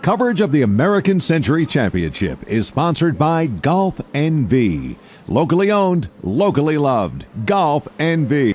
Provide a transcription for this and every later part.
Coverage of the American Century Championship is sponsored by Golf NV. Locally owned, locally loved. Golf NV.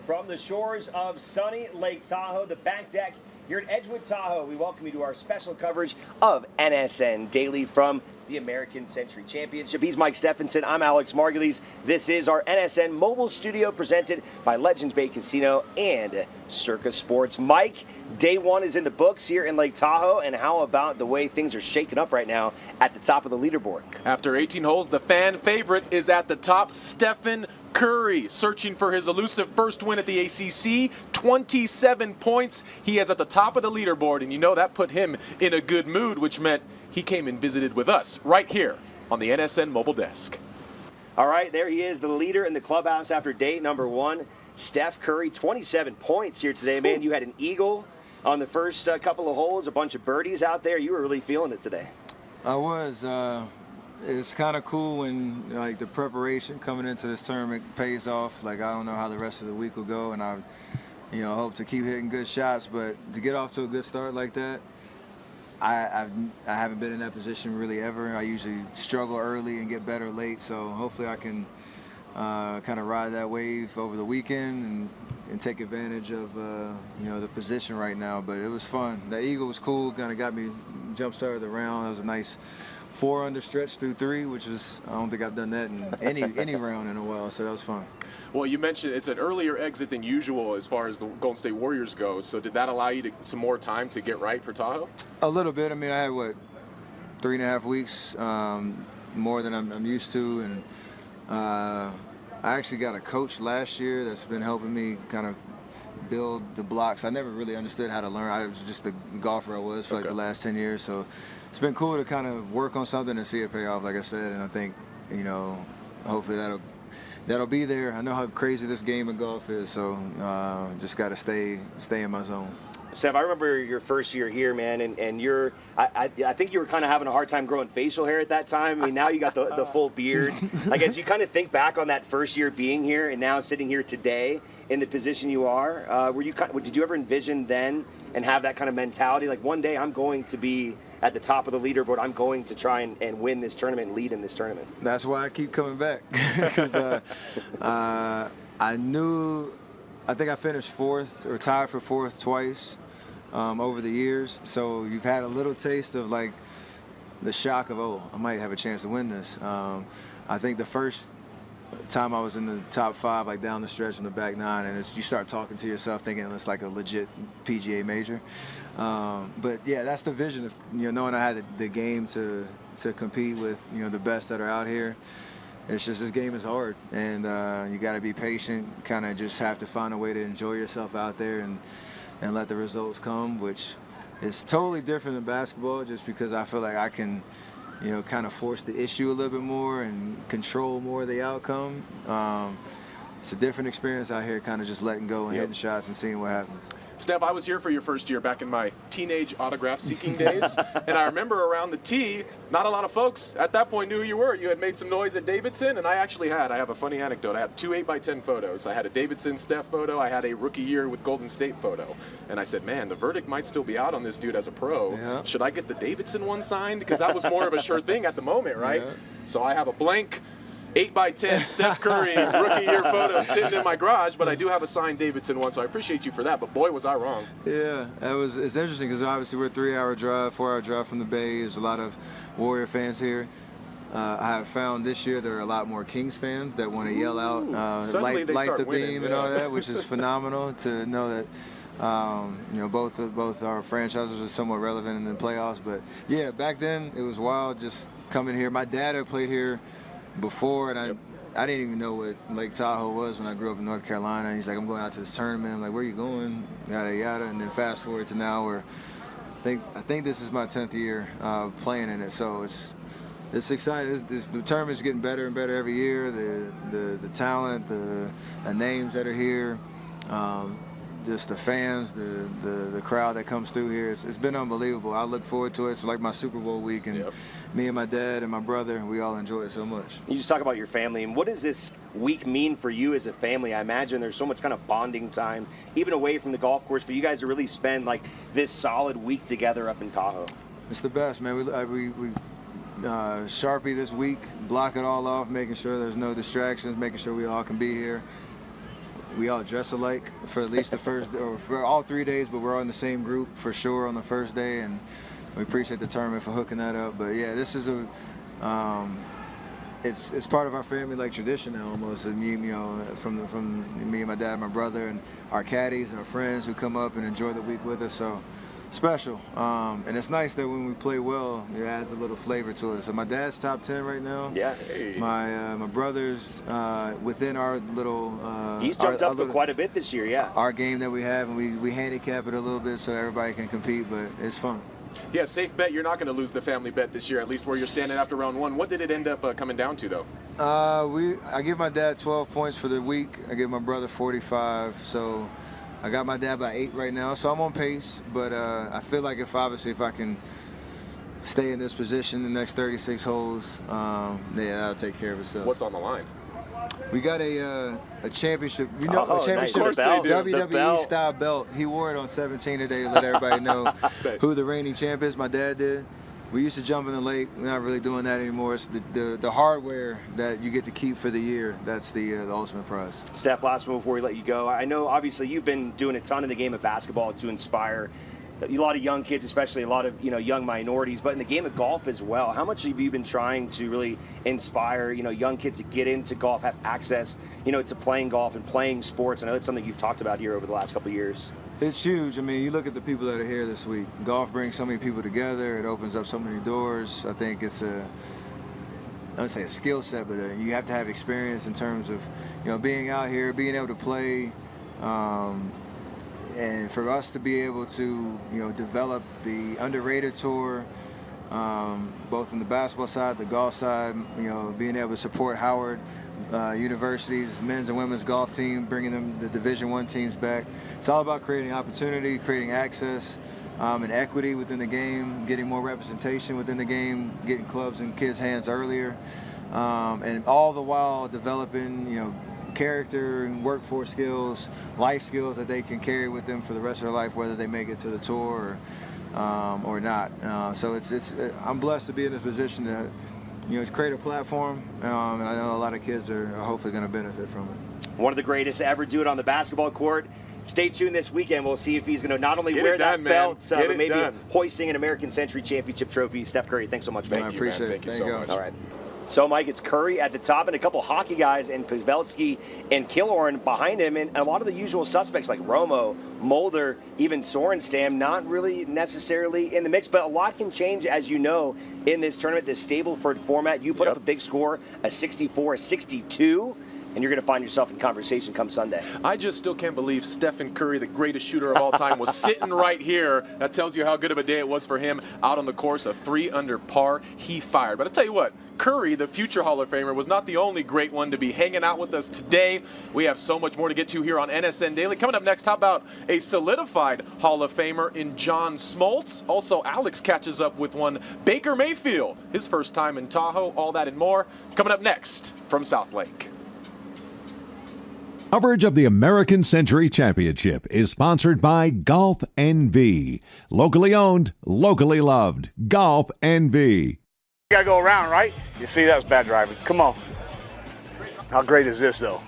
From the shores of sunny Lake Tahoe, the back deck here at Edgewood, Tahoe, we welcome you to our special coverage of NSN Daily from the American Century Championship. He's Mike Stephenson. I'm Alex Margulies. This is our NSN mobile studio presented by Legends Bay Casino and Circus Sports. Mike, day one is in the books here in Lake Tahoe, and how about the way things are shaking up right now at the top of the leaderboard? After 18 holes, the fan favorite is at the top, Steph Curry, searching for his elusive first win at the ACC, 27 points. He is at the top of the leaderboard, and you know that put him in a good mood, which meant he came and visited with us right here on the NSN mobile desk. All right, there he is, the leader in the clubhouse after day number one. Steph Curry, 27 points here today. Man, you had an eagle on the first couple of holes, a bunch of birdies out there. You were really feeling it today. I was. It's kind of cool when like the preparation coming into this tournament pays off. Like, I don't know how the rest of the week will go, and I hope to keep hitting good shots. But to get off to a good start like that, I haven't been in that position really ever. I usually struggle early and get better late. So hopefully I can kind of ride that wave over the weekend and take advantage of the position right now. But it was fun. The eagle was cool. Kind of got me jump started the round. That was a nice 4 under stretch through 3, which was, I don't think I've done that in any round in a while, so that was fun. Well, you mentioned it's an earlier exit than usual as far as the Golden State Warriors go, so did that allow you some more time to get right for Tahoe? A little bit. I mean, I had, 3.5 weeks, more than I'm used to, and I actually got a coach last year that's been helping me kind of build the blocks. I never really understood how to learn. I was just the golfer I was for like the last 10 years, so it's been cool to kind of work on something and see it pay off, like I said, and I think, hopefully that'll be there. I know how crazy this game of golf is, so just got to stay in my zone. Steph, I remember your first year here, man, and I think you were kind of having a hard time growing facial hair at that time. I mean, now you got the full beard. Like, as you kind of think back on that first year being here and now sitting here today in the position you are, did you ever envision then and have that kind of mentality, like, one day I'm going to be at the top of the leaderboard, I'm going to try and win this tournament and lead in this tournament? That's why I keep coming back, because I think I finished 4th or tied for 4th twice over the years. So you've had a little taste of like the shock of, oh, I might have a chance to win this. I think the first time I was in the top 5, like down the stretch in the back 9, and you start talking to yourself thinking it's like a legit PGA major. But yeah, that's the vision of knowing I had the game to compete with the best that are out here. It's just, this game is hard, and you got to be patient. Kind of just have to find a way to enjoy yourself out there and let the results come, which is totally different than basketball, just because I feel like I can kind of force the issue a little bit more and control more of the outcome. It's a different experience out here, kind of just letting go and hitting shots and seeing what happens. Steph, I was here for your first year back in my teenage autograph-seeking days, and I remember around the tee, not a lot of folks at that point knew who you were. You had made some noise at Davidson, and I have a funny anecdote. I had 2 8x10 photos. I had a Davidson Steph photo. I had a rookie year with Golden State photo. And I said, man, the verdict might still be out on this dude as a pro. Yeah. Should I get the Davidson one signed? Because that was more of a sure thing at the moment, right? Yeah. So I have a blank 8x10 Steph Curry rookie year photo sitting in my garage, but I do have a signed Davidson one, so I appreciate you for that, but boy, was I wrong. Yeah, it's interesting because obviously we're a 3-hour drive, 4-hour drive from the Bay. There's a lot of Warrior fans here. I have found this year there are a lot more Kings fans that want to yell out, light the beam and all that, which is phenomenal to know that both our franchises are somewhat relevant in the playoffs. But yeah, back then it was wild just coming here. My dad had played here before, and I didn't even know what Lake Tahoe was when I grew up in North Carolina. And he's like, I'm going out to this tournament. I'm like, where are you going? Yada yada. And then fast forward to now, where I think this is my 10th year playing in it. So it's exciting. The tournament's getting better and better every year. The talent, the names that are here, just the fans, the crowd that comes through here. It's been unbelievable. I look forward to it. It's like my Super Bowl week, and me and my dad and my brother, we all enjoy it so much. You just talk about your family, and what does this week mean for you as a family? I imagine there's so much kind of bonding time, even away from the golf course, for you guys to really spend like this solid week together up in Tahoe. It's the best, man. We Sharpie this week, block it all off, making sure there's no distractions, making sure we all can be here. We all dress alike for at least the first, or for all 3 days, but we're all in the same group for sure on the first day, and we appreciate the tournament for hooking that up. But yeah, this is a, it's part of our family like tradition now almost. And you know, from me and my dad, my brother, and our caddies and our friends who come up and enjoy the week with us. So special, and it's nice that when we play well, it adds a little flavor to it. So my dad's top 10 right now. Yeah. Hey. My brother's within our little. He's jumped up quite a bit this year. Yeah. Our game that we have, and we handicap it a little bit so everybody can compete, but it's fun. Yeah, safe bet you're not going to lose the family bet this year, at least where you're standing after round one. What did it end up coming down to, though? I give my dad 12 points for the week. I give my brother 45. So I got my dad by 8 right now. So I'm on pace. But I feel like if I can stay in this position the next 36 holes, yeah, that'll take care of itself. What's on the line? We got a championship, a championship nice. WWE style belt. He wore it on 17 today to let everybody know who the reigning champ is. My dad did. We used to jump in the lake. We're not really doing that anymore. It's the hardware that you get to keep for the year. That's the ultimate prize. Steph, last one before we let you go. I know obviously you've been doing a ton in the game of basketball to inspire a lot of young kids, especially a lot of young minorities, but in the game of golf as well. How much have you been trying to really inspire young kids to get into golf, have access to playing golf and playing sports? I know that's something you've talked about here over the last couple of years. It's huge. I mean, you look at the people that are here this week. Golf brings so many people together. It opens up so many doors. I think it's I don't say a skill set, but you have to have experience in terms of being out here, being able to play. And for us to be able to, develop the underrated tour, both on the basketball side, the golf side, being able to support Howard University's men's and women's golf team, bringing them the Division I teams back. It's all about creating opportunity, creating access, and equity within the game, getting more representation within the game, getting clubs in kids' hands earlier, and all the while developing, character and workforce skills, life skills that they can carry with them for the rest of their life, whether they make it to the tour or not. So I'm blessed to be in this position to create a platform, and I know a lot of kids are hopefully going to benefit from it. One of the greatest to ever do it on the basketball court. Stay tuned this weekend. We'll see if he's going to not only wear that belt, but maybe hoisting an American Century Championship trophy. Steph Curry, thanks so much, man. I appreciate it. Thank you so much. All right. So, Mike, it's Curry at the top and a couple hockey guys, and Pavelski and Killorn behind him, and a lot of the usual suspects like Romo, Mulder, even Sorenstam, not really necessarily in the mix, but a lot can change, as you know, in this tournament, this Stableford format. You put up a big score, a 64, a 62. And you're going to find yourself in conversation come Sunday. I just still can't believe Stephen Curry, the greatest shooter of all time, was sitting right here. That tells you how good of a day it was for him out on the course. A 3 under par. He fired. But I'll tell you what, Curry, the future Hall of Famer, was not the only great one to be hanging out with us today. We have so much more to get to here on NSN Daily. Coming up next, how about a solidified Hall of Famer in John Smoltz? Also, Alex catches up with one Baker Mayfield, his first time in Tahoe. All that and more coming up next from South Lake. Coverage of the American Century Championship is sponsored by Golf NV. Locally owned, locally loved. Golf NV. You gotta go around, right? You see, that was bad driving. Come on. How great is this, though?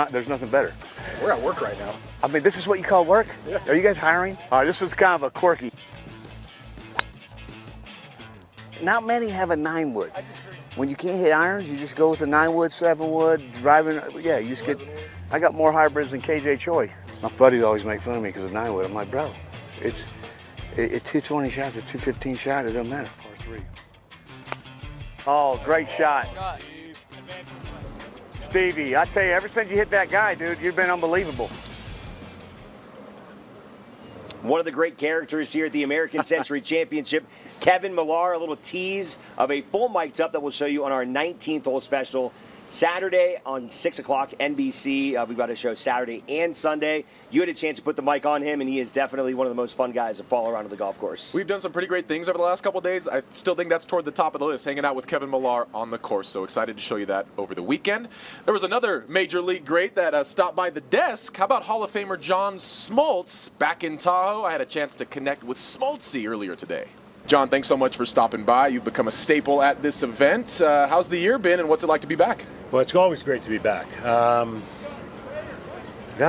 There's nothing better. We're at work right now. I mean, this is what you call work? Yeah. Are you guys hiring? All right, this is kind of a quirky. Not many have a 9-wood. When you can't hit irons, you just go with a 9-wood, 7-wood, driving. Yeah, you just get. I got more hybrids than KJ Choi. My buddies always make fun of me because of 9-wood. I'm like, bro, it's 220 shots, a 215 shot, it doesn't matter. Par 3. Oh, great shot. Stevie, I tell you, ever since you hit that guy, dude, you've been unbelievable. One of the great characters here at the American Century Championship, Kevin Millar, a little tease of a full mic'd up that we'll show you on our 19th hole special. Saturday on 6 o'clock NBC. We've got a show Saturday and Sunday. You had a chance to put the mic on him, and he is definitely one of the most fun guys to follow around on the golf course. We've done some pretty great things over the last couple of days. I still think that's toward the top of the list, hanging out with Kevin Millar on the course. So excited to show you that over the weekend. There was another Major League great that stopped by the desk. How about Hall of Famer John Smoltz back in Tahoe? I had a chance to connect with Smoltzy earlier today. John, thanks so much for stopping by. You've become a staple at this event. How's the year been, and what's it like to be back? Well, it's always great to be back. Got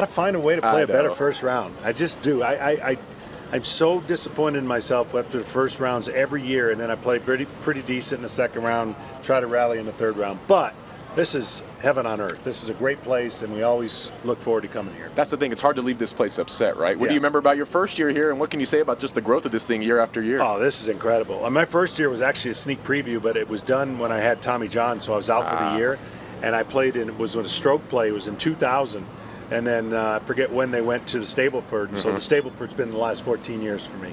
to find a way to play a better first round. I just do. I'm so disappointed in myself after the first rounds every year, and then I play pretty decent in the second round, try to rally in the third round. But this is heaven on earth. This is a great place, and we always look forward to coming here. That's the thing. It's hard to leave this place upset, right? What do you remember about your first year here, and what can you say about just the growth of this thing year after year? Oh, this is incredible. My first year was actually a sneak preview, but it was done when I had Tommy John, so I was out for the year. And I played in, it was a stroke play. It was in 2000. And then I forget when they went to the Stableford. So the Stableford's been the last 14 years for me.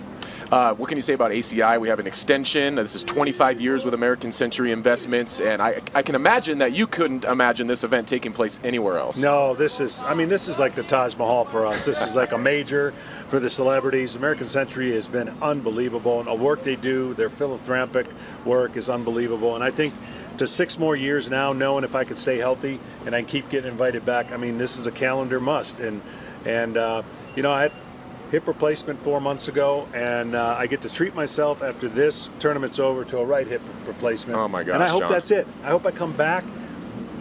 What can you say about ACI? We have an extension. This is 25 years with American Century Investments, and I can imagine that you couldn't imagine this event taking place anywhere else. No, this is like the Taj Mahal for us. This is like a major for the celebrities. American Century has been unbelievable, and the work they do, their philanthropic work is unbelievable. And I think to 6 more years now, knowing if I could stay healthy and I keep getting invited back, I mean, this is a calendar must. And you know, I had hip replacement 4 months ago, and I get to treat myself after this tournament's over to a right hip replacement. Oh my gosh, and I hope John. that's it. I hope I come back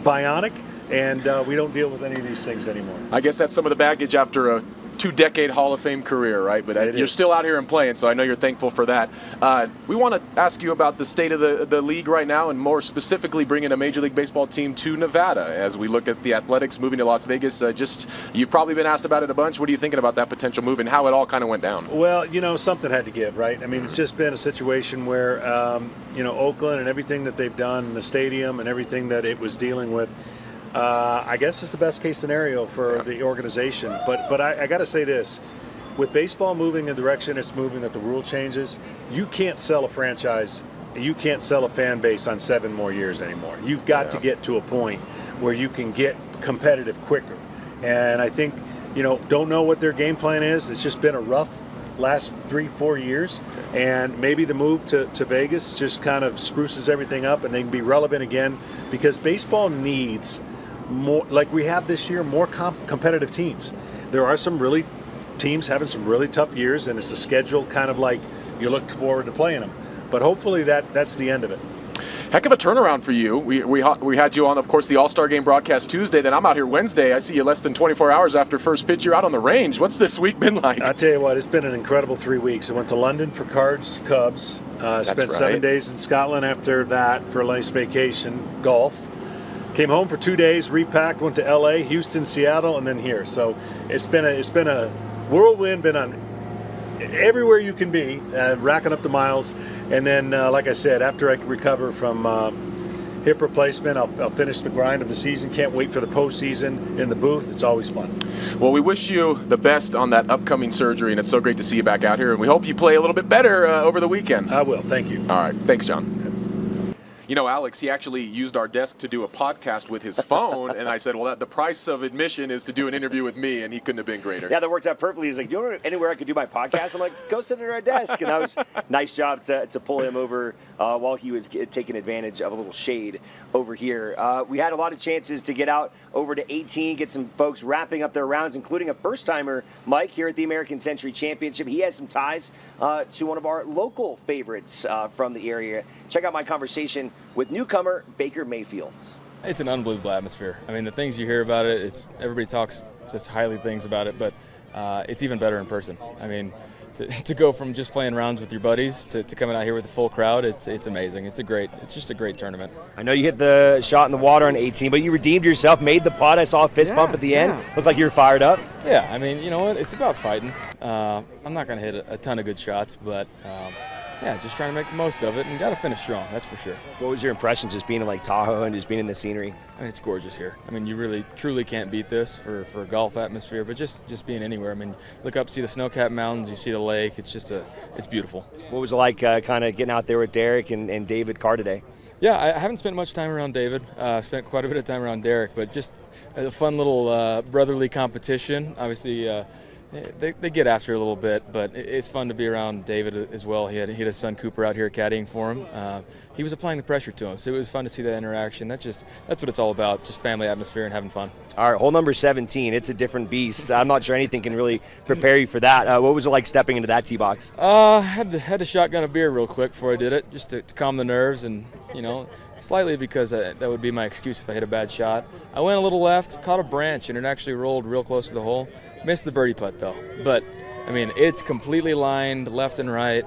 bionic, and we don't deal with any of these things anymore. I guess that's some of the baggage after a 2-decade Hall of Fame career, right? But you're still out here and playing, so I know you're thankful for that. We want to ask you about the state of the league right now, and more specifically bringing a Major League Baseball team to Nevada. As we look at the Athletics moving to Las Vegas, you've probably been asked about it a bunch. What are you thinking about that potential move and how it all kind of went down? Well, you know, something had to give, right? I mean, it's just been a situation where, you know, Oakland and everything that they've done, the stadium and everything that it was dealing with, I guess it's the best case scenario for the organization. But I got to say this. With baseball moving in the direction it's moving, that the rule changes, you can't sell a franchise, you can't sell a fan base on 7 more years anymore. You've got to get to a point where you can get competitive quicker. And I think, you know, don't know what their game plan is. It's just been a rough last 3-4 years, and maybe the move to Vegas just kind of spruces everything up and they can be relevant again, because baseball needs more, like we have this year, more competitive teams. There are some really teams having some really tough years, and it's a schedule kind of like you look forward to playing them. But hopefully that's the end of it. Heck of a turnaround for you. We had you on, of course, the All-Star Game broadcast Tuesday. Then I'm out here Wednesday. I see you less than 24 hours after first pitch. You're out on the range. What's this week been like? I'll tell you what, it's been an incredible 3 weeks. I went to London for Cards, Cubs. Spent 7 days in Scotland after that for a nice vacation, golf. Came home for 2 days, repacked, went to LA, Houston, Seattle, and then here. So it's been a whirlwind, been on everywhere you can be, racking up the miles. And then, like I said, after I recover from hip replacement, I'll finish the grind of the season. Can't wait for the postseason in the booth. It's always fun. Well, we wish you the best on that upcoming surgery, and it's so great to see you back out here. And we hope you play a little bit better over the weekend. I will. Thank you. All right. Thanks, John. You know, Alex, he actually used our desk to do a podcast with his phone, and I said, well, the price of admission is to do an interview with me, and he couldn't have been greater. Yeah, that worked out perfectly. He's like, do you know anywhere I could do my podcast? I'm like, go sit at our desk. And that was a nice job to pull him over while he was taking advantage of a little shade over here. We had a lot of chances to get out over to 18, get some folks wrapping up their rounds, including a first-timer, Mike, here at the American Century Championship. He has some ties to one of our local favorites from the area. Check out my conversation with newcomer Baker Mayfield. It's an unbelievable atmosphere. I mean, the things you hear about it, everybody talks just highly things about it, but it's even better in person. I mean, to go from just playing rounds with your buddies to coming out here with a full crowd, it's amazing. It's just a great tournament. I know you hit the shot in the water on 18, but you redeemed yourself, made the putt. I saw a fist bump at the end. Looked like you were fired up. Yeah, I mean, you know what? It's about fighting. I'm not going to hit a ton of good shots, but yeah, just trying to make the most of it, and got to finish strong, that's for sure. What was your impression just being in Lake Tahoe and just being in the scenery? I mean, it's gorgeous here. I mean, you really, truly can't beat this for a golf atmosphere, but just being anywhere. I mean, look up, see the snow-capped mountains, you see the lake. It's just it's beautiful. What was it like kind of getting out there with Derek and David Carr today? Yeah, I haven't spent much time around David. Spent quite a bit of time around Derek, but just a fun little brotherly competition. Obviously, they get after it a little bit, but it's fun to be around David as well. He had his son Cooper out here caddying for him. He was applying the pressure to him, so it was fun to see that interaction. That's what it's all about, just family atmosphere and having fun. All right, hole number 17. It's a different beast. I'm not sure anything can really prepare you for that. What was it like stepping into that tee box? Had to shotgun a beer real quick before I did it, just to calm the nerves, and slightly because that would be my excuse if I hit a bad shot. I went a little left, caught a branch, and it actually rolled real close to the hole. Missed the birdie putt though, but I mean it's completely lined left and right.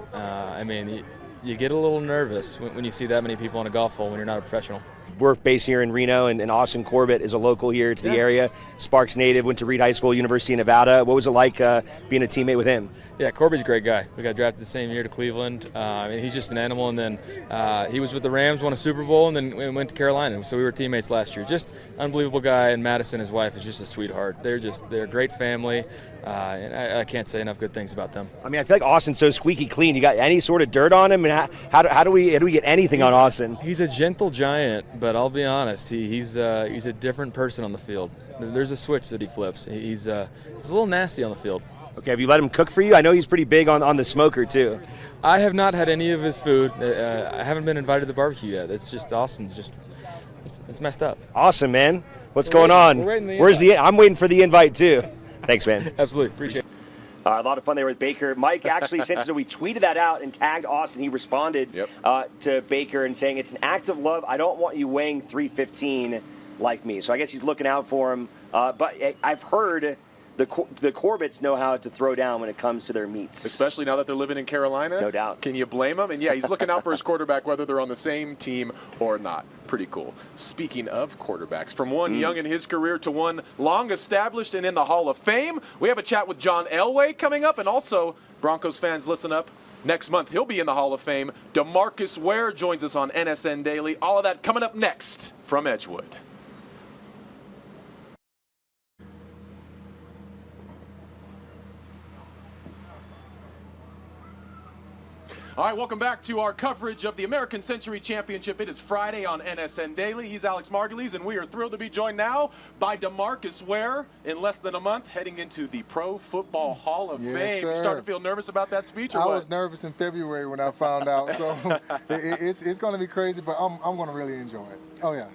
You get a little nervous when you see that many people on a golf hole when you're not a professional. We're based here in Reno, and Austin Corbett is a local here to the area. Sparks native, went to Reed High School, University of Nevada. What was it like being a teammate with him? Yeah, Corby's a great guy. We got drafted the same year to Cleveland. He's just an animal. And then he was with the Rams, won a Super Bowl, and then we went to Carolina. So we were teammates last year. Just unbelievable guy. And Madison, his wife, is just a sweetheart. They're a great family. And I can't say enough good things about them. I mean, I feel like Austin's so squeaky clean. You got any sort of dirt on him? And how do we get anything on Austin? He's a gentle giant, but I'll be honest, he's a different person on the field. There's a switch that he flips. He's a little nasty on the field. Okay, have you let him cook for you? I know he's pretty big on the smoker too. I have not had any of his food. I haven't been invited to the barbecue yet. It's just Austin's it's messed up. Awesome, man. What's going on? I'm waiting for the invite too. Thanks, man. Absolutely, appreciate it. A lot of fun there with Baker. Mike actually, since we tweeted that out and tagged Austin, he responded to Baker and saying, it's an act of love. I don't want you weighing 315 like me. So I guess he's looking out for him. But I've heard the Corbetts know how to throw down when it comes to their meets. Especially now that they're living in Carolina. No doubt. Can you blame him? And yeah, he's looking out for his quarterback whether they're on the same team or not. Pretty cool. Speaking of quarterbacks, from one young in his career to one long established and in the Hall of Fame, we have a chat with John Elway coming up. And also, Broncos fans, listen up. Next month, he'll be in the Hall of Fame. Demarcus Ware joins us on NSN Daily. All of that coming up next from Edgewood. All right, welcome back to our coverage of the American Century Championship. It is Friday on NSN Daily. He's Alex Margulies, and we are thrilled to be joined now by Demarcus Ware in less than a month, heading into the Pro Football Hall of Fame. Sir. You starting to feel nervous about that speech, or I what? was nervous in February when I found out, so it's going to be crazy, but I'm going to really enjoy it. Oh, yeah.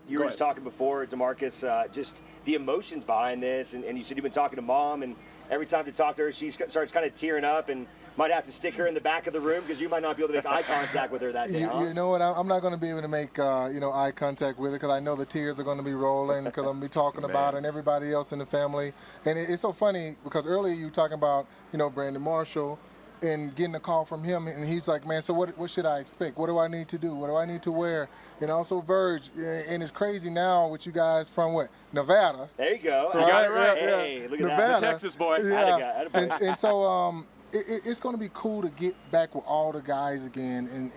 You were just talking before, Demarcus, just the emotions behind this, and you said you've been talking to Mom, and every time you talk to her, she starts kind of tearing up and might have to stick her in the back of the room because you might not be able to make eye contact with her that day. You know what? I'm not going to be able to make eye contact with her because I know the tears are going to be rolling because I'm going to be talking about her and everybody else in the family. And it's so funny because earlier you were talking about Brandon Marshall and getting a call from him, and he's like, man, so what should I expect? What do I need to do? What do I need to wear? And also Verge, and it's crazy now with you guys from what? Nevada. There you go. You got it right. Hey, look at Nevada. that. The Texas boy. Yeah. And so it's going to be cool to get back with all the guys again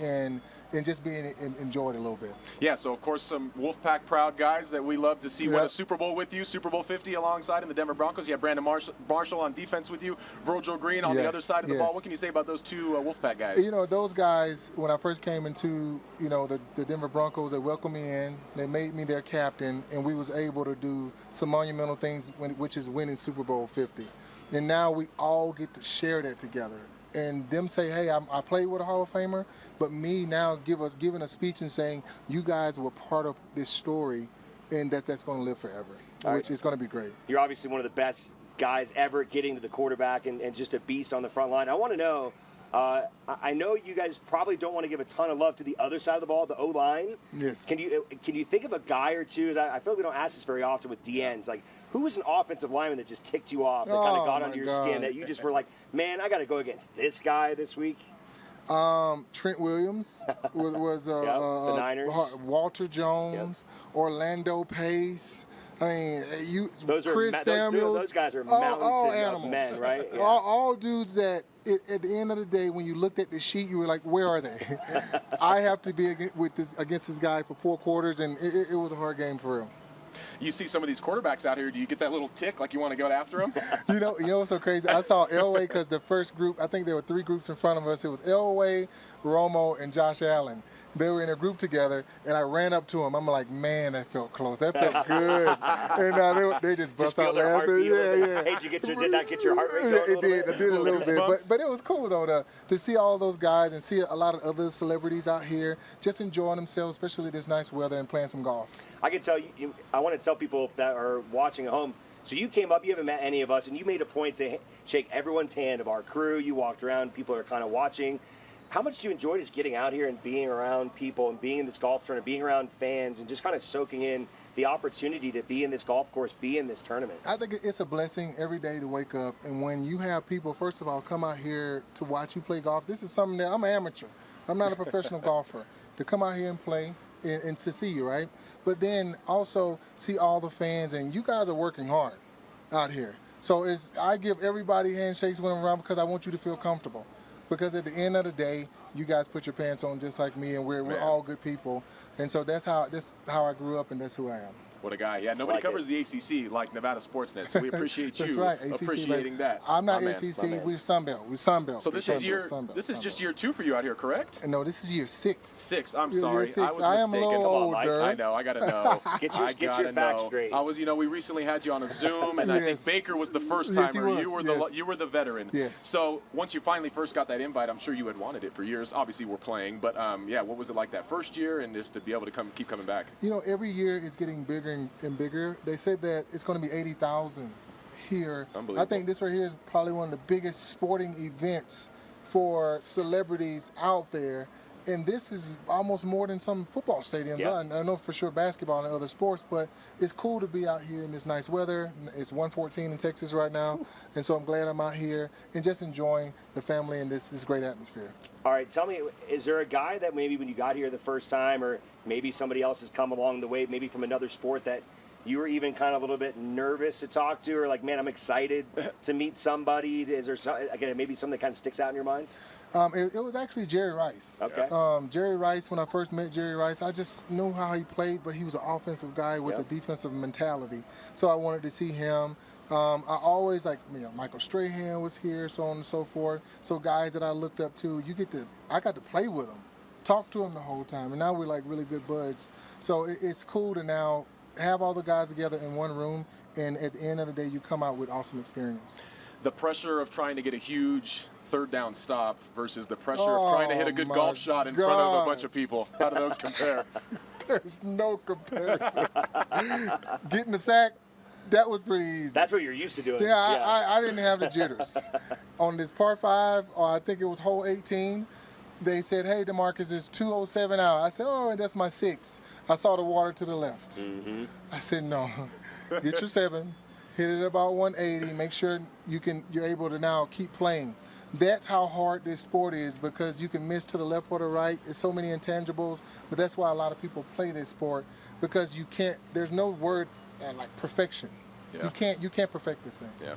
and just being enjoyed a little bit. Yeah, so of course some Wolfpack proud guys that we love to see win a Super Bowl with you, Super Bowl 50 alongside in the Denver Broncos. You have Brandon Marshall on defense with you, Virgil Green on the other side of the ball. What can you say about those two Wolfpack guys? Those guys, when I first came into the Denver Broncos, they welcomed me in, they made me their captain, and we was able to do some monumental things, which is winning Super Bowl 50. And now we all get to share that together. And them say, hey, I played with a Hall of Famer, but me now giving a speech and saying, you guys were part of this story, and that's going to live forever, which is going to be great. You're obviously one of the best guys ever getting to the quarterback and just a beast on the front line. I want to know, I know you guys probably don't want to give a ton of love to the other side of the ball, the O-line. Yes. Can you think of a guy or two? I feel like we don't ask this very often with DNs. Like, who was an offensive lineman that just ticked you off, that kind of got under your skin, that you just were like, man, I got to go against this guy this week? Trent Williams was the Niners. Walter Jones, Orlando Pace. I mean, Chris Samuels. Those guys are mountains of men, right? Yeah. All dudes that at the end of the day, when you looked at the sheet, you were like, where are they? I have to be against this guy for 4 quarters, and it was a hard game for real. You see some of these quarterbacks out here, do you get that little tick like you want to go after them? You know what's so crazy? I saw Elway because the first group, I think there were 3 groups in front of us. It was Elway, Romo, and Josh Allen. They were in a group together, and I ran up to them. I'm like, man, that felt close. That felt good. And they just bust out laughing. Yeah. Hey, did that get your heart rate going? It did. I did a little bit. But it was cool, though, to see all those guys and see a lot of other celebrities out here just enjoying themselves, especially this nice weather, and playing some golf. I can tell you, I want to tell people that are watching at home, so you came up, you haven't met any of us, and you made a point to shake everyone's hand of our crew. You walked around, people are kind of watching. How much do you enjoy just getting out here and being around people and being in this golf tournament, being around fans, and just kind of soaking in the opportunity to be in this golf course, be in this tournament? I think it's a blessing every day to wake up, and when you have people, first of all, come out here to watch you play golf. This is something that I'm an amateur. I'm not a professional golfer. To come out here and play and to see you, right? But then also see all the fans, and you guys are working hard out here. So I give everybody handshakes when I'm around because I want you to feel comfortable. Because at the end of the day, you guys put your pants on just like me, and we're all good people. And so that's how I grew up, and that's who I am. What a guy. Yeah, nobody covers the ACC like Nevada Sportsnet, so we appreciate you appreciating that. I'm not ACC, we're Sunbelt. We're Sunbelt. So this is just year 2 for you out here, correct? No, this is year 6. 6, I'm sorry. Year 6. I was I am mistaken. a little older. I know, I got to know. Get your facts straight. I was, we recently had you on a Zoom, and I think Baker was the first timer. Yes, you were the veteran. Yes. So once you finally first got that invite, I'm sure you had wanted it for years. Obviously, we're playing, but yeah, what was it like that first year, and just to be able to keep coming back? Every year is getting bigger and bigger. They said that it's going to be 80,000 here. Unbelievable. I think this right here is probably one of the biggest sporting events for celebrities out there. And this is almost more than some football stadiums. Yeah. I know for sure basketball and other sports, but it's cool to be out here in this nice weather. It's 114 in Texas right now, and so I'm glad I'm out here and just enjoying the family and this great atmosphere. All right, tell me, is there a guy that maybe when you got here the first time, or maybe somebody else has come along the way, maybe from another sport, that you were even kind of a little bit nervous to talk to, or like, man, I'm excited to meet somebody? Is there again, maybe something that kind of sticks out in your mind? It was actually Jerry Rice. Okay. Jerry Rice, when I first met Jerry Rice, I just knew how he played, but he was an offensive guy with a defensive mentality. So I wanted to see him. I always, Michael Strahan was here, so on and so forth. So guys that I looked up to, I got to play with them, talk to them the whole time, and now we're like really good buds. So it's cool to now have all the guys together in one room, and at the end of the day, you come out with awesome experience. The pressure of trying to get a huge third down stop versus the pressure of trying to hit a good golf shot in front of a bunch of people. How do those compare? There's no comparison. Getting the sack, that was pretty easy. That's what you're used to doing. Yeah, I didn't have the jitters. On this par 5, I think it was hole 18, they said, hey, Demarcus, it's 207 out. I said, oh, that's my 6. I saw the water to the left. Mm-hmm. I said, no, get your 7, hit it about 180, make sure you're able to now keep playing. That's how hard this sport is, because you can miss to the left or the right. There's so many intangibles, but that's why a lot of people play this sport, because there's no word like perfection. Yeah. You can't perfect this thing. Yeah.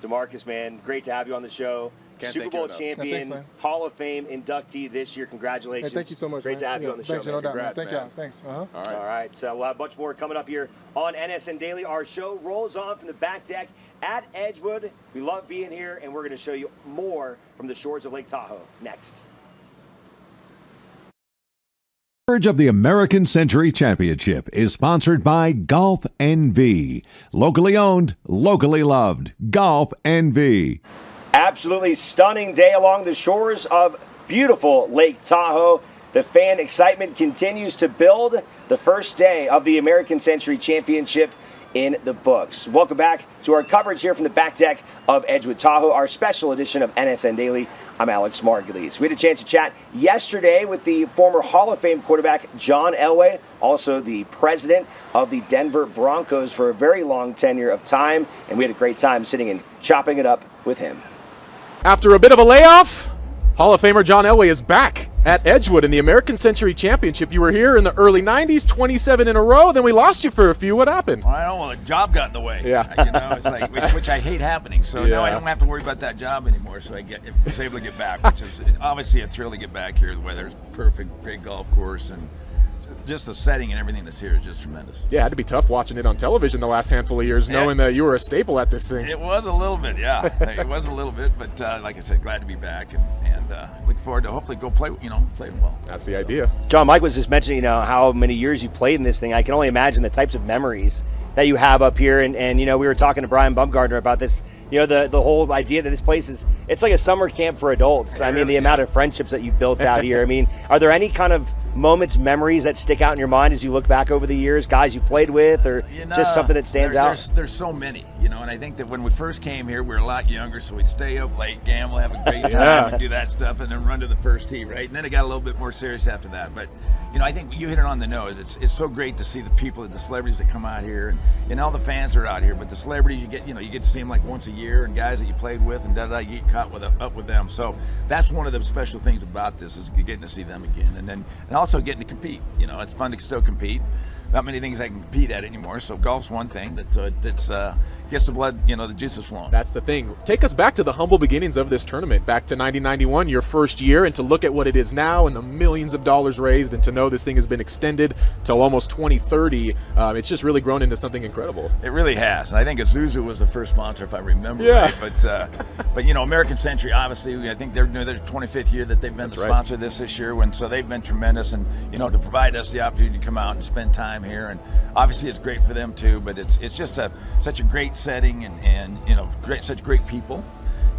Demarcus, man, great to have you on the show. Super Bowl champion, thanks, Hall of Fame inductee this year. Congratulations. Hey, thank you so much. Great to have you on the show. Thanks, no doubt, man. Congrats, Thank man. you. Thanks. All right. So we'll have much more coming up here on NSN Daily. Our show rolls on from the back deck at Edgewood. We love being here, and we're going to show you more from the shores of Lake Tahoe next. Coverage of the American Century Championship is sponsored by Golf NV. Locally owned, locally loved. Golf NV. Absolutely stunning day along the shores of beautiful Lake Tahoe. The fan excitement continues to build. The first day of the American Century Championship in the books. Welcome back to our coverage here from the back deck of Edgewood Tahoe, our special edition of NSN Daily. I'm Alex Margulies. We had a chance to chat yesterday with the former Hall of Fame quarterback John Elway, also the president of the Denver Broncos for a very long tenure of time, and we had a great time sitting and chopping it up with him. After a bit of a layoff, Hall of Famer John Elway is back at Edgewood in the American Century Championship. You were here in the early 90s, 27 in a row, then we lost you for a few. What happened? Well, I know, the job got in the way. Yeah. It's like, which I hate happening. So now I don't have to worry about that job anymore. So I was able to get back, which is obviously a thrill to get back here. The weather's perfect, great golf course, and just the setting and everything that's here is just tremendous. Yeah, it had to be tough watching it on television the last handful of years, knowing that you were a staple at this thing. It was a little bit, yeah. It was a little bit, but like I said, glad to be back and look forward to hopefully go play, playing well. That's the idea. John, Mike was just mentioning, how many years you played in this thing. I can only imagine the types of memories that you have up here. And we were talking to Brian Bumgarner about this, the whole idea that this place it's like a summer camp for adults. I mean, the amount of friendships that you built out here. I mean, are there any kind of moments, memories that stick out in your mind as you look back over the years, guys you played with, or just something that stands out? There's so many, and I think that when we first came here, we were a lot younger, so we'd stay up late, gamble, have a great time, and do that stuff, and then run to the first tee, right? And then it got a little bit more serious after that. But, I think you hit it on the nose. It's so great to see the people, the celebrities that come out here, and all the fans are out here, but the celebrities, you get to see them like once a year, and guys that you played with, and you get caught up with them. So that's one of the special things about this, is getting to see them again, and also getting to compete. It's fun to still compete. Not many things I can compete at anymore. So golf's one thing that gets the blood, the juices flowing. That's the thing. Take us back to the humble beginnings of this tournament, back to 1991, your first year, and to look at what it is now and the millions of dollars raised, and to know this thing has been extended till almost 2030. It's just really grown into something incredible. It really has. And I think Isuzu was the first sponsor, if I remember right. But American Century, obviously, I think they're their 25th year that they've been the sponsor of this year, and so they've been tremendous, and to provide us the opportunity to come out and spend time here, and obviously it's great for them too. But it's just such a great setting, and such great people,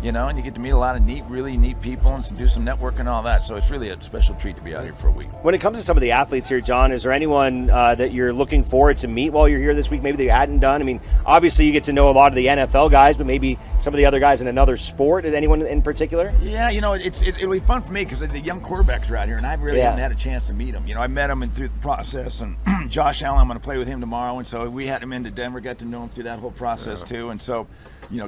and you get to meet a lot of really neat people and do some networking and all that. So it's really a special treat to be out here for a week. When it comes to some of the athletes here, John, is there anyone that you're looking forward to meet while you're here this week, maybe that you hadn't done? I mean, obviously you get to know a lot of the NFL guys, but maybe some of the other guys in another sport. Is anyone in particular? Yeah, it'll be fun for me because the young quarterbacks are out here, and I really haven't had a chance to meet them. I met them through the process, and Josh Allen, I'm going to play with him tomorrow, and so we had him into Denver, got to know him through that whole process too, and so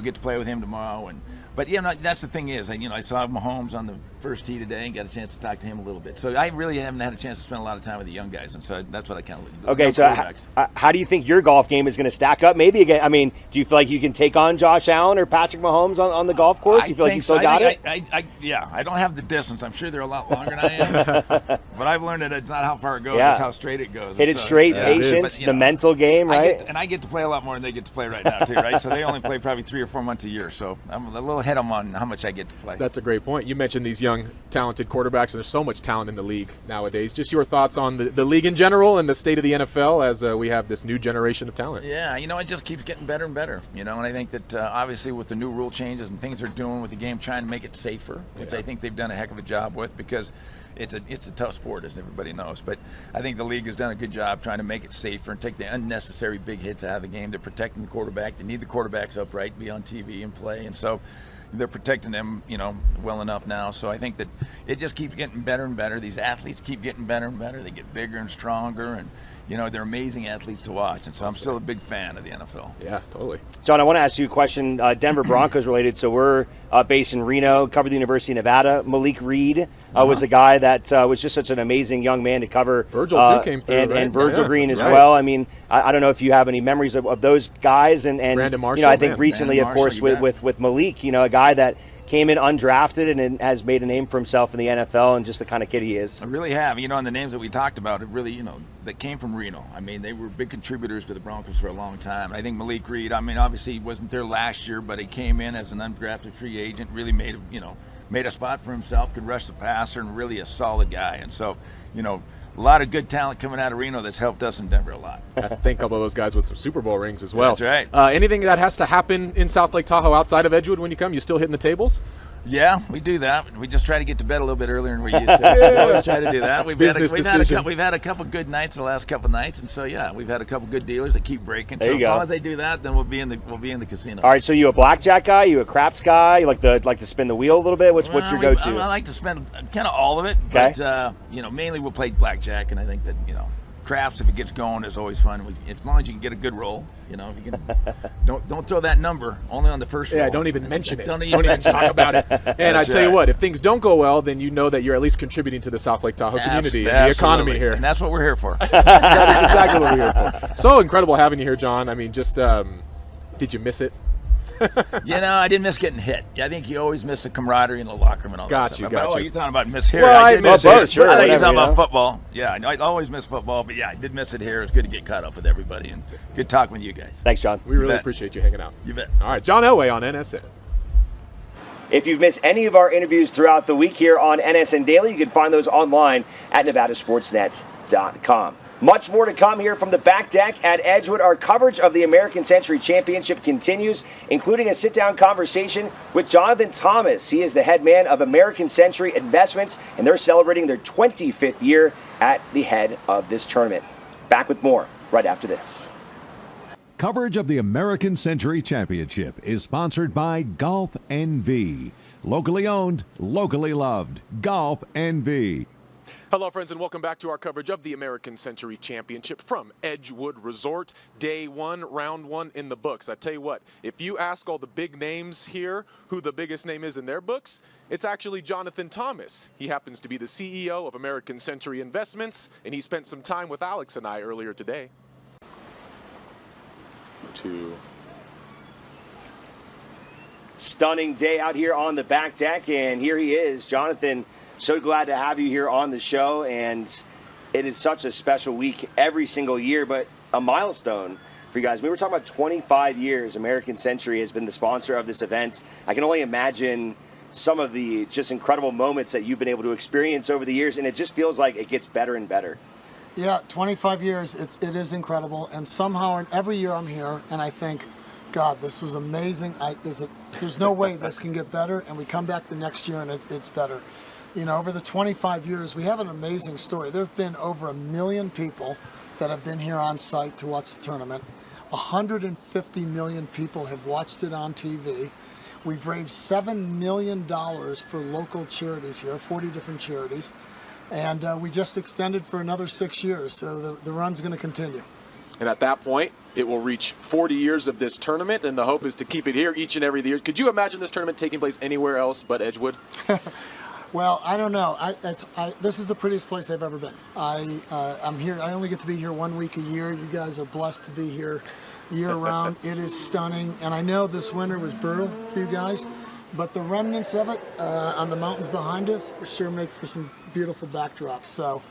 get to play with him tomorrow. But that's the thing is, I saw Mahomes on the first tee today and got a chance to talk to him a little bit. So I really haven't had a chance to spend a lot of time with the young guys, and so that's what I kind of Okay, so how do you think your golf game is going to stack up? Maybe again, I mean, do you feel like you can take on Josh Allen or Patrick Mahomes on the golf course? Do you feel like you still got it? I don't have the distance. I'm sure they're a lot longer than I am, but I've learned that it's not how far it goes, it's how straight it goes. Hit it straight, patience, the mental game, right? I get to play a lot more than they get to play right now too, right? So they only play probably 3 or 4 months a year, so I'm a little ahead of them on how much I get to play. That's a great point. You mentioned these young, talented quarterbacks, and there's so much talent in the league nowadays. Just your thoughts on the league in general and the state of the NFL as we have this new generation of talent. Yeah, it just keeps getting better and better, and I think that obviously with the new rule changes and things they're doing with the game, trying to make it safer, which I think they've done a heck of a job with, because it's a tough sport, as everybody knows. But I think the league has done a good job trying to make it safer and take the unnecessary big hits out of the game. They're protecting the quarterback. They need the quarterbacks upright, be on TV and play, and so they're protecting them, well enough now. So I think that it just keeps getting better and better. These athletes keep getting better and better. They get bigger and stronger, and they're amazing athletes to watch. And so I'm still a big fan of the NFL. Yeah, totally. John, I want to ask you a question, Denver Broncos related. So we're based in Reno, covered the University of Nevada. Malik Reed was a guy that was just such an amazing young man to cover. Virgil too came through, and Virgil Green as well. I mean, I don't know if you have any memories of those guys, and Brandon Marshall, I think recently, of course, with Malik, a guy that came in undrafted and has made a name for himself in the NFL, and just the kind of kid he is. I really have. And the names that we talked about, it really, that came from Reno. I mean, they were big contributors to the Broncos for a long time. I think Malik Reed, obviously he wasn't there last year, but he came in as an undrafted free agent, really made a spot for himself, could rush the passer, and really a solid guy. And so, a lot of good talent coming out of Reno that's helped us in Denver a lot. That's to thank a couple of those guys with some Super Bowl rings as well. That's right. Anything that has to happen in South Lake Tahoe outside of Edgewood when you come? You still hitting the tables? Yeah, we do that. We just try to get to bed a little bit earlier than we used to. We always try to do that. We've had a couple good nights the last couple nights, and so we've had a couple good dealers that keep breaking. So as long as they do that, then we'll be in the casino. All right. So you a blackjack guy? You a craps guy? You like to spin the wheel a little bit? What's your go-to? I like to spend kind of all of it, but mainly we'll play blackjack, and I think that craps, if it gets going, is always fun. As long as you can get a good roll, if you can, don't throw that number only on the first roll. Yeah, don't even mention it. Don't even talk about it. And I tell you what, if things don't go well, then you know that you're at least contributing to the South Lake Tahoe community, and the economy here. And that's what we're here for. That is exactly what we're here for. So incredible having you here, John. I mean, just did you miss it? You know, I didn't miss getting hit. I think you always miss the camaraderie in the locker room and all that stuff. Got you. Oh, you're talking about miss here. Well, I did miss both, it. sure, I think you're whatever, talking about football. Yeah, I always miss football, but yeah, I did miss it here. It was good to get caught up with everybody, and good talking with you guys. Thanks, John. We really appreciate you hanging out. You bet. All right, John Elway on NSN. If you've missed any of our interviews throughout the week here on NSN Daily, you can find those online at nevadasportsnet.com. Much more to come here from the back deck at Edgewood. Our coverage of the American Century Championship continues, including a sit-down conversation with Jonathan Thomas. He is the head man of American Century Investments, and they're celebrating their 25th year at the head of this tournament. Back with more right after this. Coverage of the American Century Championship is sponsored by Golf NV. Locally owned, locally loved. Golf NV. Hello, friends, and welcome back to our coverage of the American Century Championship from Edgewood Resort. Day 1, round 1 in the books. I tell you what, if you ask all the big names here who the biggest name is in their books, it's actually Jonathan Thomas. He happens to be the CEO of American Century Investments, and he spent some time with Alex and I earlier today. Stunning day out here on the back deck, and here he is, Jonathan. So glad to have you here on the show, and it is such a special week every single year, but a milestone for you guys. We were talking about 25 years American Century has been the sponsor of this event. I can only imagine some of the just incredible moments that you've been able to experience over the years, and it just feels like it gets better and better. Yeah, 25 years, it is incredible, and somehow every year I'm here, and I think, God, this was amazing. There's no way this can get better, and we come back the next year and it's better. You know, over the 25 years, we have an amazing story. There have been over 1 million people that have been here on site to watch the tournament. 150 million people have watched it on TV. We've raised $7 million for local charities here, 40 different charities. And we just extended for another 6 years, so the run's going to continue. And at that point, it will reach 40 years of this tournament, and the hope is to keep it here each and every year. Could you imagine this tournament taking place anywhere else but Edgewood? Well, I don't know. This is the prettiest place I've ever been. I'm here. I only get to be here 1 week a year. You guys are blessed to be here year-round. It is stunning, and I know this winter was brutal for you guys, but the remnants of it on the mountains behind us sure make for some beautiful backdrops. So,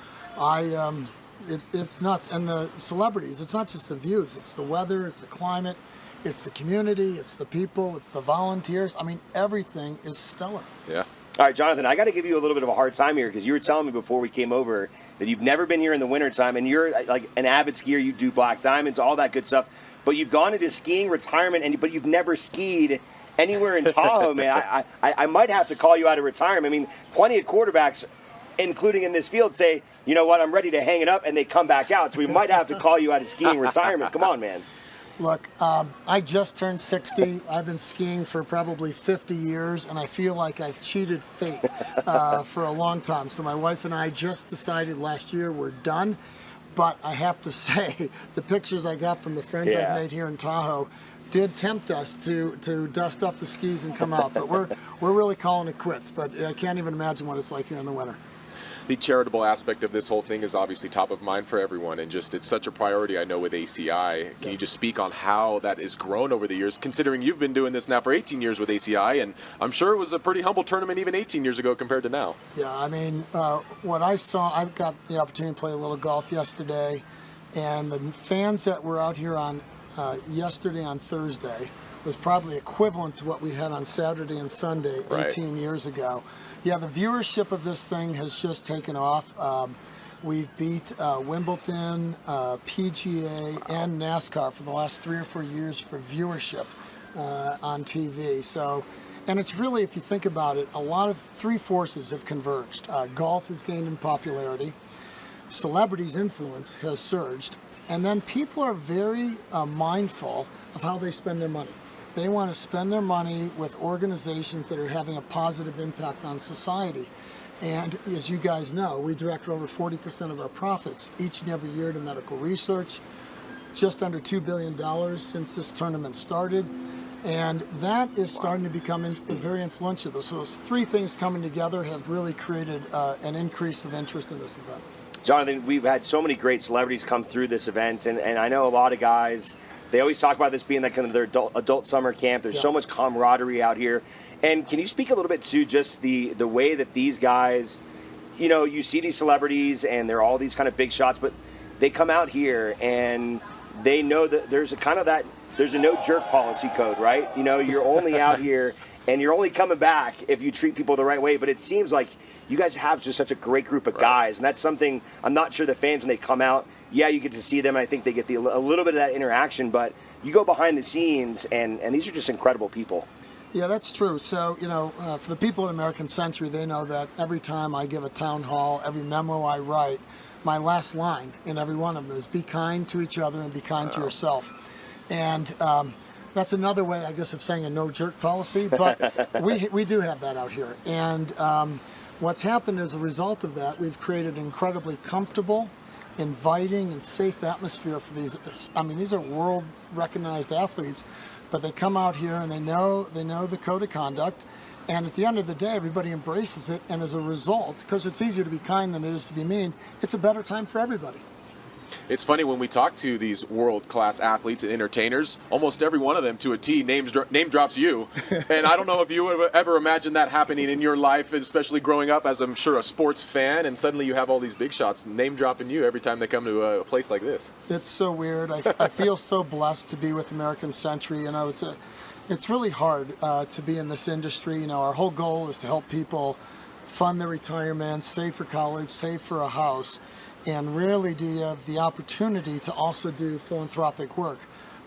it's nuts. And the celebrities, it's not just the views. It's the weather, it's the climate, it's the community, it's the people, it's the volunteers. I mean, everything is stellar. Yeah. All right, Jonathan, I got to give you a little bit of a hard time here because you were telling me before we came over that you've never been here in the wintertime, and you're like an avid skier. You do black diamonds, all that good stuff, but you've gone into skiing retirement, but you've never skied anywhere in Tahoe, man. I might have to call you out of retirement. I mean, plenty of quarterbacks, including in this field, say, you know what, I'm ready to hang it up, and they come back out. So we might have to call you out of skiing retirement. Come on, man. Look, I just turned 60. I've been skiing for probably 50 years, and I feel like I've cheated fate for a long time. So my wife and I just decided last year we're done. But I have to say, the pictures I got from the friends I've made here in Tahoe did tempt us to dust off the skis and come out. But we're really calling it quits. But I can't even imagine what it's like here in the winter. The charitable aspect of this whole thing is obviously top of mind for everyone, and just it's such a priority, I know, with ACI. Can you just speak on how that has grown over the years, considering you've been doing this now for 18 years with ACI, and I'm sure it was a pretty humble tournament even 18 years ago compared to now. Yeah, I mean, what I saw, I got the opportunity to play a little golf yesterday, and the fans that were out here on yesterday on Thursday was probably equivalent to what we had on Saturday and Sunday 18 years ago. Yeah, the viewership of this thing has just taken off. We've beat Wimbledon, PGA, and NASCAR for the last 3 or 4 years for viewership on TV. So, and it's really, if you think about it, a lot of 3 forces have converged. Golf has gained in popularity. Celebrities' influence has surged. And then people are very mindful of how they spend their money. They want to spend their money with organizations that are having a positive impact on society. And as you guys know, we direct over 40% of our profits each and every year to medical research, just under $2 billion since this tournament started. And that is starting to become very influential. So those 3 things coming together have really created an increase of interest in this event. Jonathan, we've had so many great celebrities come through this event, and I know a lot of guys, they always talk about this being like kind of their adult summer camp. There's so much camaraderie out here. And can you speak a little bit to just the way that these guys, you know, you see these celebrities and they're all these kind of big shots, but they come out here and they know that there's a no jerk policy code, right? You know, you're only out here and you're only coming back if you treat people the right way. But it seems like you guys have just such a great group of guys, and that's something I'm not sure the fans, when they come out, yeah, you get to see them. I think they get a little bit of that interaction, but you go behind the scenes, and these are just incredible people. Yeah, that's true. So, you know, for the people at American Century, they know that every time I give a town hall, every memo I write, my last line in every one of them is be kind to each other and be kind to yourself. And that's another way, I guess, of saying a no-jerk policy, but we do have that out here. And what's happened as a result of that, we've created an incredibly comfortable, inviting, and safe atmosphere for these. I mean, these are world-recognized athletes, but they come out here and they know the code of conduct. And at the end of the day, everybody embraces it. And as a result, because it's easier to be kind than it is to be mean, it's a better time for everybody. It's funny when we talk to these world-class athletes and entertainers, almost every one of them to a T name drops you. And I don't know if you would ever imagine that happening in your life, especially growing up as, I'm sure, a sports fan, and suddenly you have all these big shots name dropping you every time they come to a place like this. It's so weird. I feel so blessed to be with American Century. You know, it's really hard to be in this industry. You know, our whole goal is to help people fund their retirement, save for college, save for a house. And rarely do you have the opportunity to also do philanthropic work.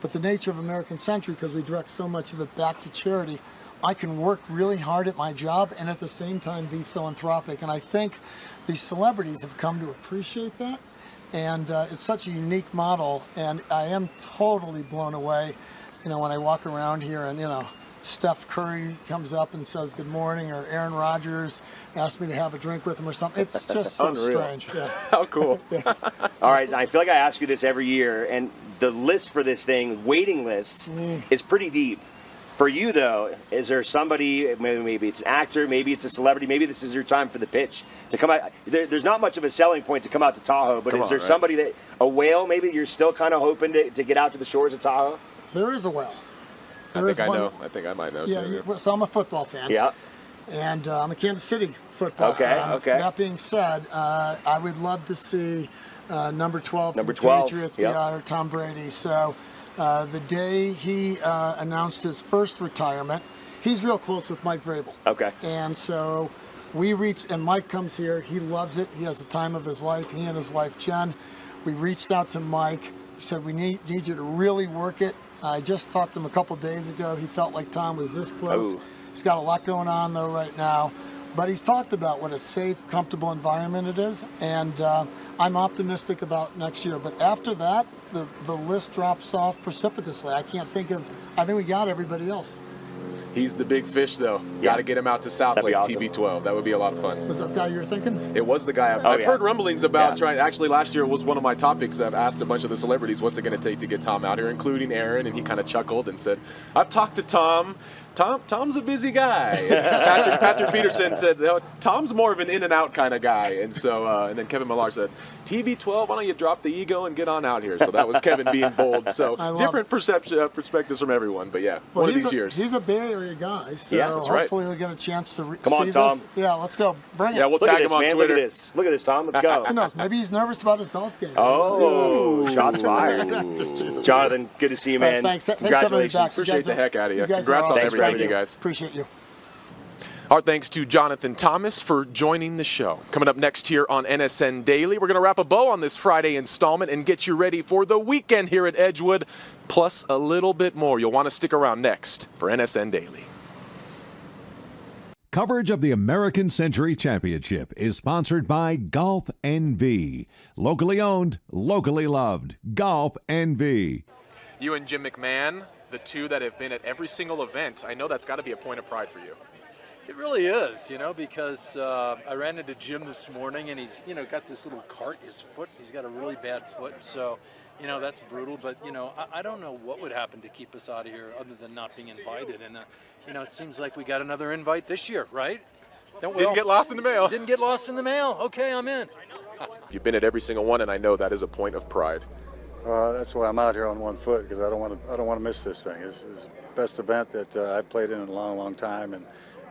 But the nature of American Century, because we direct so much of it back to charity, I can work really hard at my job and at the same time be philanthropic. And I think these celebrities have come to appreciate that. And it's such a unique model. And I am totally blown away, you know, when I walk around here and, you know, Steph Curry comes up and says good morning, or Aaron Rodgers asked me to have a drink with him or something. It's just so strange. Yeah. How cool. Yeah. All right, I feel like I ask you this every year, and the list for this thing, waiting lists, is pretty deep. For you, though, is there somebody, maybe it's an actor, maybe it's a celebrity, maybe this is your time for the pitch to come out? There's not much of a selling point to come out to Tahoe, but is there somebody that, a whale maybe, you're still kind of hoping to get out to the shores of Tahoe? There is a whale. I think I might know, too. Yeah, so I'm a football fan. Yeah. And I'm a Kansas City football fan. Okay. That being said, I would love to see number 12 for the 12. Patriots be honored, Tom Brady. So the day he announced his first retirement, he's real close with Mike Vrabel. Okay. And so we reached, and Mike comes here. He loves it. He has the time of his life. He and his wife, Jen. We reached out to Mike. He said, we need you to really work it. I just talked to him a couple days ago. He felt like Tom was this close. Oh. He's got a lot going on, though, right now. But he's talked about what a safe, comfortable environment it is. And I'm optimistic about next year. But after that, the list drops off precipitously. I think we got everybody else. He's the big fish, though. Got to get him out to South Lake, awesome. TB12. That would be a lot of fun. Was that the guy you were thinking? It was the guy. I've heard rumblings about trying. Actually, last year was one of my topics. I've asked a bunch of the celebrities, what's it going to take to get Tom out here, including Aaron, and he kind of chuckled and said, I've talked to Tom. Tom's a busy guy. Patrick Peterson said, Tom's more of an in-and-out kind of guy. And so, and then Kevin Millar said, TB12, why don't you drop the ego and get on out here? So that was Kevin being bold. So different perspectives from everyone. But yeah, one of these years. He's a Bay Area guy. So yeah, that's right. Hopefully he'll get a chance to Come on, see Tom. this. Yeah, let's go. Bring it. Yeah, we'll tag him on Twitter. Look at this, Tom. Let's go. Who knows? Maybe he's nervous about his golf game. Oh, shots fired. Jonathan, good to see you, man. Thanks. Congratulations. Appreciate the heck out of you. Guys Congrats on everything, you guys. Appreciate you. Our thanks to Jonathan Thomas for joining the show. Coming up next here on NSN Daily, we're going to wrap a bow on this Friday installment and get you ready for the weekend here at Edgewood, plus a little bit more. You'll want to stick around next for NSN Daily. Coverage of the American Century Championship is sponsored by Golf NV. Locally owned, locally loved. Golf NV. You and Jim McMahon, the two that have been at every single event, I know that's got to be a point of pride for you. It really is, you know, because I ran into Jim this morning and he's, you know, got this little cart, his foot, he's got a really bad foot. So, you know, that's brutal. But, you know, I don't know what would happen to keep us out of here other than not being invited. And, you know, it seems like we got another invite this year, right? Didn't get lost in the mail. Didn't get lost in the mail. Okay, I'm in. You've been at every single one, and I know that is a point of pride. That's why I'm out here on one foot, because I don't want to miss this thing. It's the best event that I've played in a long, long time, and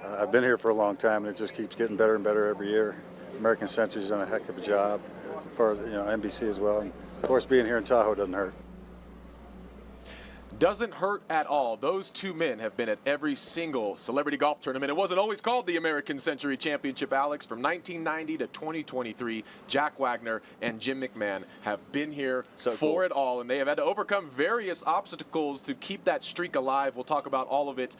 I've been here for a long time, and it just keeps getting better and better every year. American Century's done a heck of a job, as far as NBC as well, and of course being here in Tahoe doesn't hurt. Doesn't hurt at all. Those two men have been at every single celebrity golf tournament. It wasn't always called the American Century Championship, Alex. From 1990 to 2023, Jack Wagner and Jim McMahon have been here for it all, and they have had to overcome various obstacles to keep that streak alive. We'll talk about all of it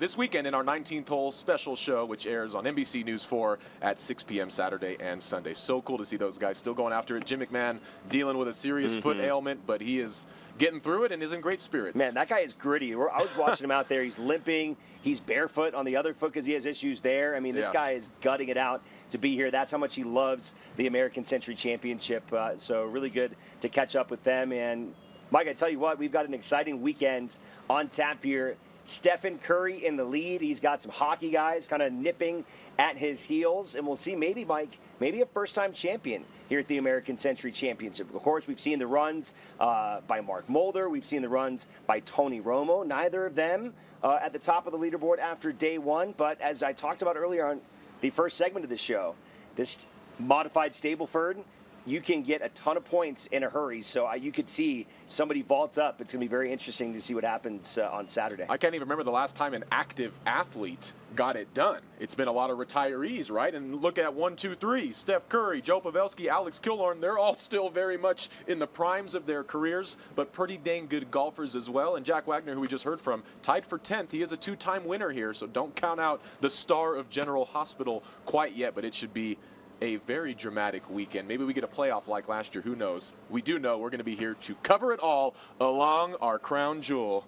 this weekend in our 19th hole special show, which airs on NBC News 4 at 6 p.m. Saturday and Sunday. So cool to see those guys still going after it. Jim McMahon dealing with a serious foot ailment, but he is getting through it and is in great spirits. Man, that guy is gritty. I was watching him out there. He's limping. He's barefoot on the other foot because he has issues there. I mean, this guy is gutting it out to be here. That's how much he loves the American Century Championship. So really good to catch up with them. And, Mike, I tell you what, we've got an exciting weekend on tap here. Steph Curry in the lead. He's got some hockey guys kind of nipping at his heels. And we'll see maybe, Mike, maybe a first-time champion here at the American Century Championship. Of course, we've seen the runs by Mark Mulder. We've seen the runs by Tony Romo. Neither of them at the top of the leaderboard after day one. But as I talked about earlier on the first segment of the show, this modified Stableford, you can get a ton of points in a hurry. So you could see somebody vaults up. It's going to be very interesting to see what happens on Saturday. I can't even remember the last time an active athlete got it done. It's been a lot of retirees, right? And look at 1, 2, 3. Steph Curry, Joe Pavelski, Alex Killorn. They're all still very much in the primes of their careers, but pretty dang good golfers as well. And Jack Wagner, who we just heard from, tied for 10th. He is a 2-time winner here, so don't count out the star of General Hospital quite yet, but it should be a very dramatic weekend. Maybe we get a playoff like last year. Who knows? We do know we're going to be here to cover it all along our crown jewel,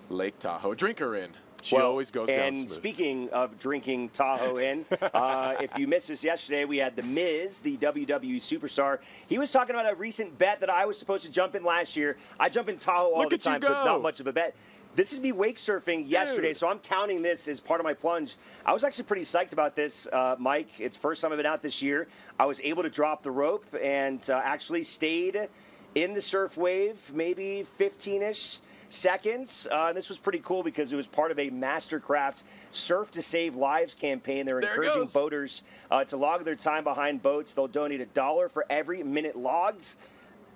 Lake Tahoe. Drink her in. She always goes down and smooth. Speaking of drinking Tahoe in, if you missed us yesterday, we had The Miz, the WWE superstar. He was talking about a recent bet that I was supposed to jump in last year. I jump in Tahoe all the time, so it's not much of a bet. This is me wake surfing yesterday, so I'm counting this as part of my plunge. I was actually pretty psyched about this, Mike. It's the first time I've been out this year. I was able to drop the rope and actually stayed in the surf wave maybe 15-ish seconds. This was pretty cool because it was part of a Mastercraft Surf to Save Lives campaign. They're encouraging boaters to log their time behind boats. They'll donate $1 for every minute logged.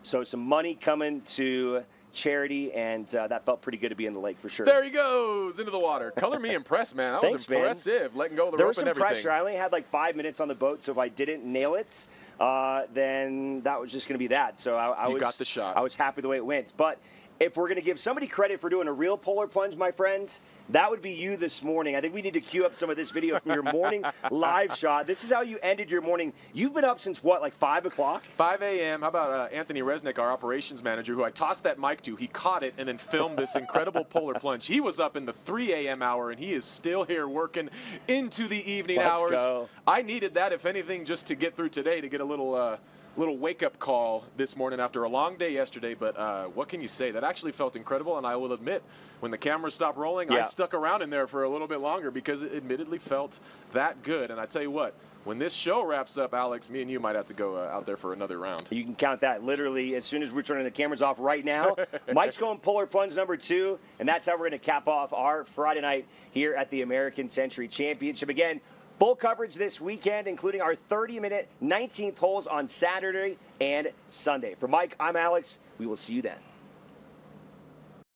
So some money coming to charity, and that felt pretty good to be in the lake for sure. There he goes into the water. Color me impressed, man. That was impressive. Letting go of the rope and everything. There was some pressure. I only had like 5 minutes on the boat, so if I didn't nail it, then that was just going to be that. So I got the shot. I was happy the way it went. But if we're going to give somebody credit for doing a real polar plunge, my friends, that would be you this morning. I think we need to cue up some of this video from your morning live shot. This is how you ended your morning. You've been up since what, like 5 o'clock? 5 a.m. How about Anthony Resnick, our operations manager, who I tossed that mic to. He caught it and then filmed this incredible polar plunge. He was up in the 3 a.m. hour, and he is still here working into the evening hours. Go. I needed that, if anything, just to get through today, to get a little wake-up call this morning after a long day yesterday, but what can you say? That actually felt incredible, and I will admit, when the camera stopped rolling, I stuck around in there for a little bit longer because it admittedly felt that good. And I tell you what, when this show wraps up, Alex, me and you might have to go out there for another round. You can count that literally as soon as we're turning the cameras off right now. Mike's going polar plunge number 2, and that's how we're going to cap off our Friday night here at the American Century Championship. Again, full coverage this weekend, including our 30-minute 19th holes on Saturday and Sunday. For Mike, I'm Alex. We will see you then.